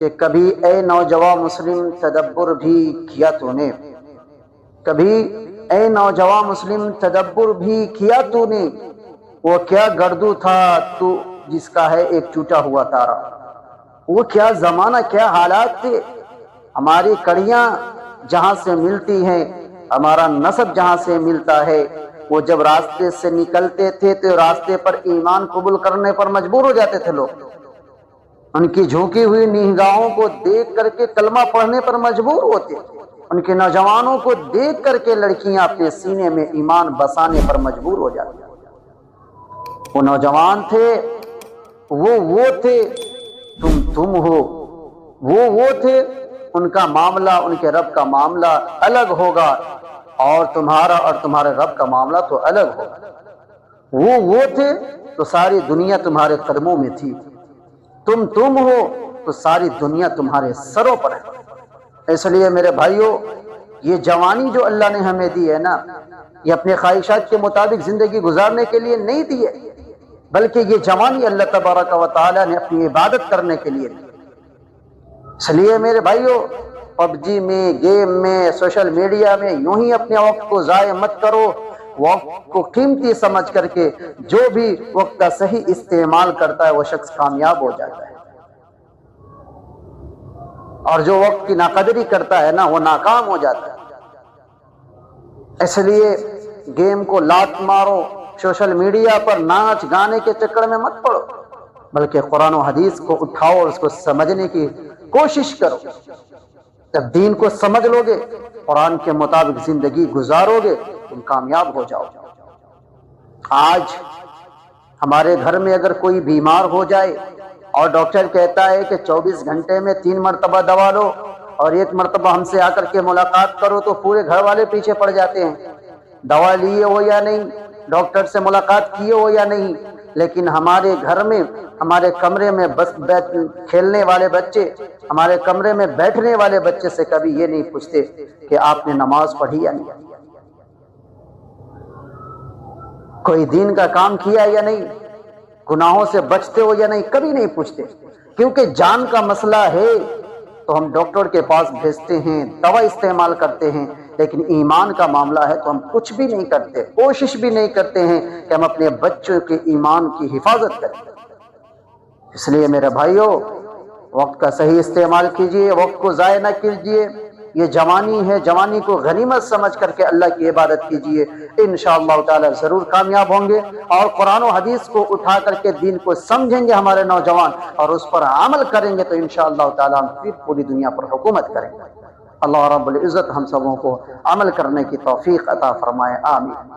کہ کبھی اے نوجوان مسلم تدبر بھی کیا تو نے، کبھی اے نوجوان مسلم تدبر بھی کیا تو نے، وہ کیا گردو تھا تو جس کا ہے ایک ٹوٹا ہوا تارا، وہ کیا زمانہ کیا حالات تھے، ہماری کڑیاں جہاں سے ملتی ہیں، ہمارا نسب جہاں سے ملتا ہے، وہ جب راستے سے نکلتے تھے تو راستے پر ایمان قبول کرنے پر مجبور ہو جاتے تھے لوگ، ان کی جھونکی ہوئی نگاہوں کو دیکھ کر کے کلمہ پڑھنے پر مجبور ہوتے، ان کے نوجوانوں کو دیکھ کر کے لڑکیاں اپنے سینے میں ایمان بسانے پر مجبور ہو جاتی۔ وہ نوجوان تھے، وہ تھے، تم ہو، وہ تھے، ان کا معاملہ ان کے رب کا معاملہ الگ ہوگا، اور تمہارا اور تمہارے رب کا معاملہ تو الگ ہوگا۔ وہ تھے تو ساری دنیا تمہارے قدموں میں تھی، تم ہو تو ساری دنیا تمہارے سروں پر ہے۔ اس لیے میرے بھائیوں، یہ جوانی جو اللہ نے ہمیں دی ہے نا، یہ اپنے خواہشات کے مطابق زندگی گزارنے کے لیے نہیں دی ہے، بلکہ یہ جوانی اللہ تبارک و تعالی نے اپنی عبادت کرنے کے لیے دی۔ اس لیے میرے بھائیوں، پب جی میں، گیم میں، سوشل میڈیا میں یوں ہی اپنے وقت کو ضائع مت کرو۔ وقت کو قیمتی سمجھ کر کے جو بھی وقت کا صحیح استعمال کرتا ہے وہ شخص کامیاب ہو جاتا ہے، اور جو وقت کی ناقدری کرتا ہے نا وہ ناکام ہو جاتا ہے۔ اس لیے گیم کو لات مارو، سوشل میڈیا پر ناچ گانے کے چکر میں مت پڑو، بلکہ قرآن و حدیث کو اٹھاؤ اور اس کو سمجھنے کی کوشش کرو۔ جب دین کو سمجھ لو گے، قرآن کے مطابق زندگی گزارو گے، تم کامیاب ہو جاؤ۔ آج ہمارے گھر میں اگر کوئی بیمار ہو جائے اور ڈاکٹر کہتا ہے کہ 24 گھنٹے میں 3 مرتبہ دوا لو اور 1 مرتبہ ہم سے آ کر کے ملاقات کرو، تو پورے گھر والے پیچھے پڑ جاتے ہیں، دوا لیے ہو یا نہیں، ڈاکٹر سے ملاقات کیے ہو یا نہیں۔ لیکن ہمارے گھر میں، ہمارے کمرے میں بس کھیلنے والے بچے، ہمارے کمرے میں بیٹھنے والے بچے سے کبھی یہ نہیں پوچھتے کہ آپ نے نماز پڑھی یا نہیں، کوئی دین کا کام کیا یا نہیں، گناہوں سے بچتے ہو یا نہیں، کبھی نہیں پوچھتے۔ کیونکہ جان کا مسئلہ ہے تو ہم ڈاکٹر کے پاس بھیجتے ہیں، دوا استعمال کرتے ہیں، لیکن ایمان کا معاملہ ہے تو ہم کچھ بھی نہیں کرتے، کوشش بھی نہیں کرتے ہیں کہ ہم اپنے بچوں کے ایمان کی حفاظت کریں۔ اس لیے میرے بھائیوں، وقت کا صحیح استعمال کیجئے، وقت کو ضائع نہ کیجئے۔ یہ جوانی ہے، جوانی کو غنیمت سمجھ کر کے اللہ کی عبادت کیجئے، انشاءاللہ تعالی ضرور کامیاب ہوں گے، اور قرآن و حدیث کو اٹھا کر کے دین کو سمجھیں گے ہمارے نوجوان، اور اس پر عمل کریں گے تو انشاءاللہ تعالی ہم پھر پوری دنیا پر حکومت کریں گے۔ اللہ رب العزت ہم سبوں کو عمل کرنے کی توفیق عطا فرمائے، آمین۔